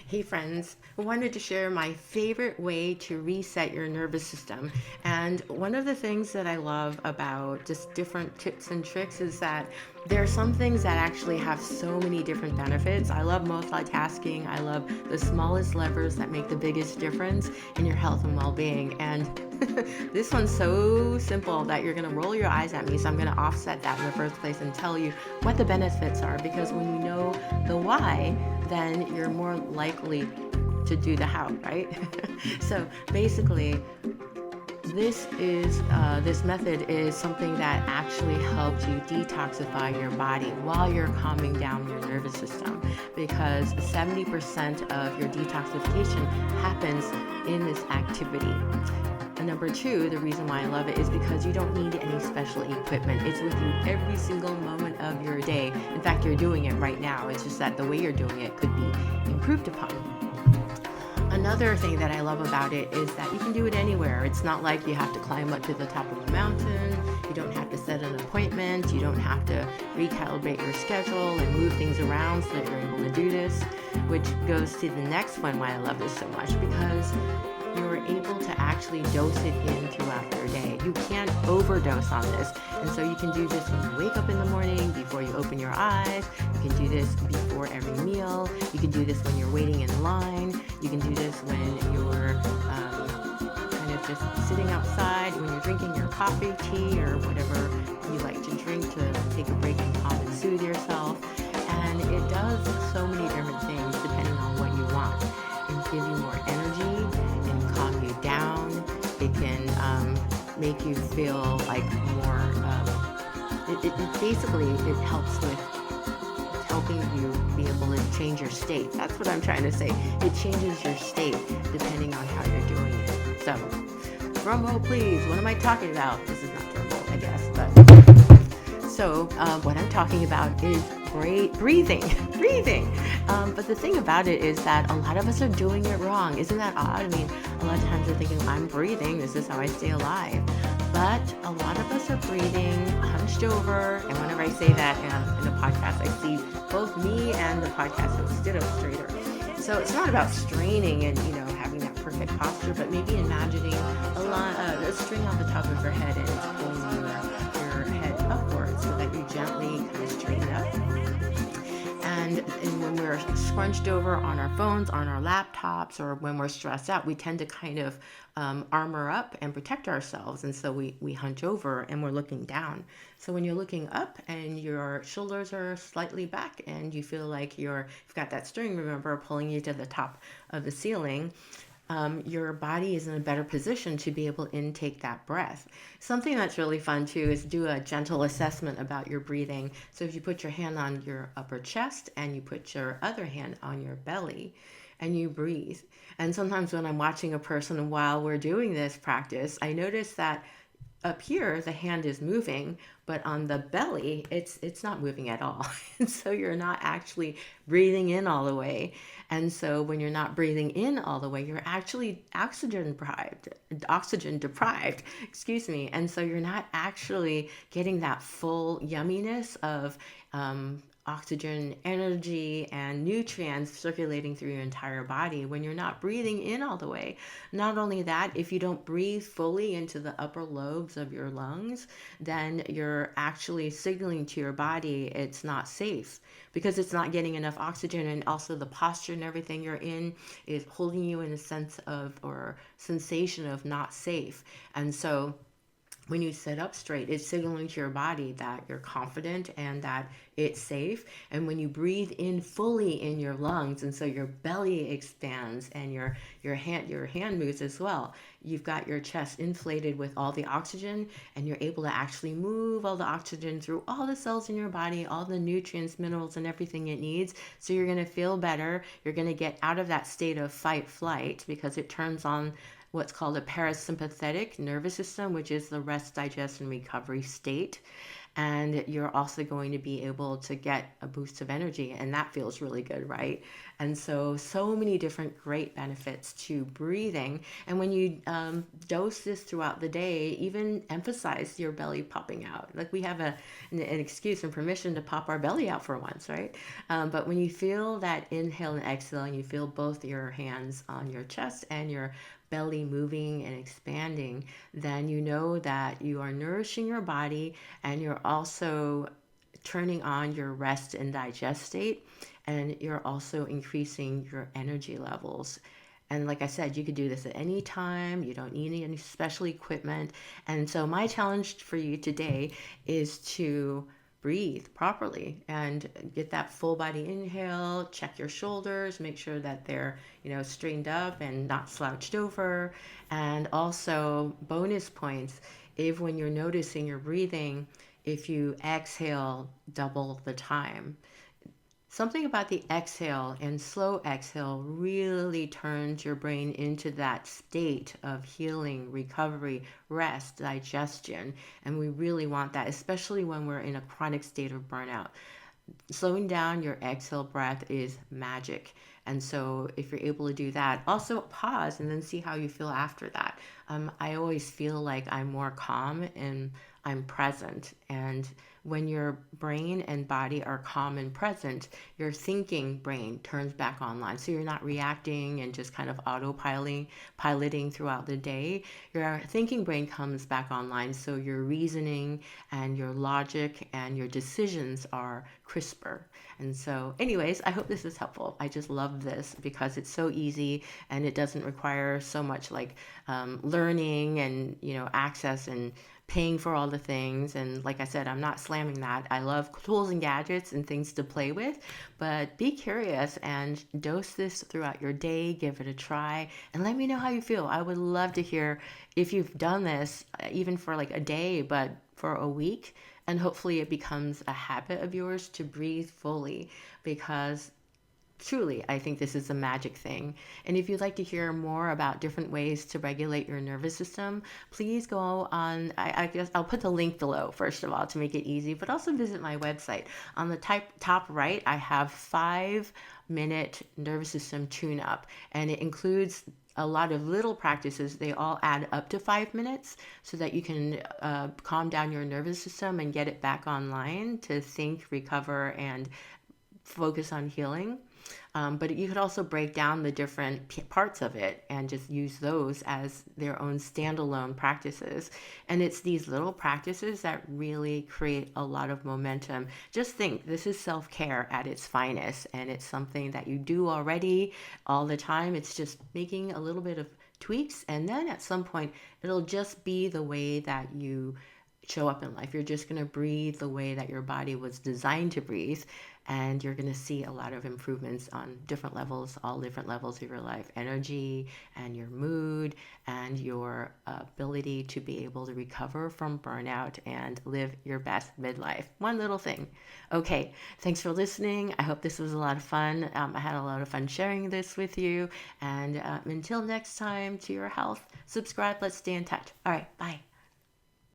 Hey friends, I wanted to share my favorite way to reset your nervous system. And one of the things that I love about just different tips and tricks is that there are some things that actually have so many different benefits. I love multitasking. I love the smallest levers that make the biggest difference in your health and well-being. And this one's so simple that you're going to roll your eyes at me. So I'm going to offset that in the first place and tell you what the benefits are, because when you know the why, then you're more likely to do the how, right? So basically, this method is something that actually helps you detoxify your body while you're calming down your nervous system, because 70% of your detoxification happens in this activity. And number two, the reason why I love it is because you don't need any special equipment. It's with you every single moment of your day. In fact, you're doing it right now. It's just that the way you're doing it could be improved upon. Another thing that I love about it is that you can do it anywhere. It's not like you have to climb up to the top of the mountain. You don't have to set an appointment. You don't have to recalibrate your schedule and move things around so that you're able to do this, which goes to the next one why I love this so much, because you're able to actually dose it in throughout your day. You can't overdose on this. And so you can do this when you wake up in the morning, before you open your eyes. You can do this before every meal. You can do this when you're waiting in line. You can do this when you're kind of just sitting outside, when you're drinking your coffee, tea, or whatever you like to drink to take a break and calm and soothe yourself. And it does so many different things depending on what you want. It gives you more energy and calm you down. It can make you feel like more, it basically, it helps with helping you be able to change your state. That's what I'm trying to say. It changes your state depending on how you're doing it. So, drum roll please. What am I talking about? This is not drum roll, I guess, but so what I'm talking about is breathing. But the thing about it is that a lot of us are doing it wrong. Isn't that odd? I mean, a lot of times we're thinking, I'm breathing, this is how I stay alive. But a lot of us are breathing hunched over. And whenever I say that in a podcast, I see both me and the podcast stood up straighter. So it's not about straining and, having that perfect posture, but maybe imagining a string on the top of your head and it's pulling your head upwards so that you gently kind of straighten up. And when we're scrunched over on our phones, on our laptops, or when we're stressed out, we tend to kind of armor up and protect ourselves. And so we hunch over and we're looking down. So when you're looking up and your shoulders are slightly back and you feel like you've got that string, remember, pulling you to the top of the ceiling, your body is in a better position to be able to intake that breath. Something that's really fun too is do a gentle assessment about your breathing. So if you put your hand on your upper chest and you put your other hand on your belly and you breathe. And sometimes when I'm watching a person while we're doing this practice, I notice that up here the hand is moving, but on the belly it's not moving at all. And so you're not actually breathing in all the way. And so when you're not breathing in all the way, you're actually oxygen deprived, excuse me. And so you're not actually getting that full yumminess of oxygen, energy, and nutrients circulating through your entire body when you're not breathing in all the way. Not only that, if you don't breathe fully into the upper lobes of your lungs, then you're actually signaling to your body it's not safe because it's not getting enough oxygen, and also the posture and everything you're in is holding you in a sense of or sensation of not safe. And so when you sit up straight, it's signaling to your body that you're confident and that it's safe. And when you breathe in fully in your lungs, and so your belly expands and your hand moves as well, you've got your chest inflated with all the oxygen, and you're able to actually move all the oxygen through all the cells in your body, all the nutrients, minerals, and everything it needs. So you're going to feel better. You're going to get out of that state of fight flight because it turns on what's called a parasympathetic nervous system, which is the rest, digest, and recovery state. and you're also going to be able to get a boost of energy, and that feels really good, right? And so many different great benefits to breathing. And when you dose this throughout the day, even emphasize your belly popping out. Like we have an excuse and permission to pop our belly out for once, right? But when you feel that inhale and exhale, and you feel both your hands on your chest and your belly moving and expanding, then you know that you are nourishing your body, and you're also turning on your rest and digest state, and you're also increasing your energy levels. And like I said, you could do this at any time. You don't need any special equipment. And so my challenge for you today is to breathe properly and get that full body inhale. Check your shoulders, make sure that they're, straightened up and not slouched over. And also bonus points, if when you're noticing your breathing, if you exhale double the time. Something about the exhale and slow exhale really turns your brain into that state of healing, recovery, rest, digestion. And we really want that, especially when we're in a chronic state of burnout. Slowing down your exhale breath is magic. And so, if you're able to do that, also pause and then see how you feel after that. I always feel like I'm more calm and I'm present. And when your brain and body are calm and present, your thinking brain turns back online. So you're not reacting and just kind of piloting throughout the day. Your thinking brain comes back online. So your reasoning and your logic and your decisions are crisper. And so, anyways, I hope this is helpful. I just love this because it's so easy and it doesn't require so much like learning and access and paying for all the things. And like I said, I'm not slamming that. I love tools and gadgets and things to play with, but be curious and dose this throughout your day. Give it a try and let me know how you feel. I would love to hear if you've done this, even for like a day, but for a week. And hopefully it becomes a habit of yours to breathe fully, because truly, I think this is a magic thing. And if you'd like to hear more about different ways to regulate your nervous system, please go on. I guess I'll put the link below, first of all, to make it easy, but also visit my website. On the top right, I have 5-minute nervous system tune up, and it includes a lot of little practices. They all add up to 5 minutes so that you can calm down your nervous system and get it back online to think, recover, and focus on healing. But you could also break down the different parts of it and just use those as their own standalone practices. And it's these little practices that really create a lot of momentum. Just think, this is self-care at its finest, and it's something that you do already all the time. It's just making a little bit of tweaks, and then at some point, it'll just be the way that you show up in life. You're just going to breathe the way that your body was designed to breathe, and you're going to see a lot of improvements on different levels, all different levels of your life: energy and your mood and your ability to be able to recover from burnout and live your best midlife. One little thing. Okay, thanks for listening. I hope this was a lot of fun. I had a lot of fun sharing this with you. And until next time, to your health, subscribe. Let's stay in touch. All right, bye.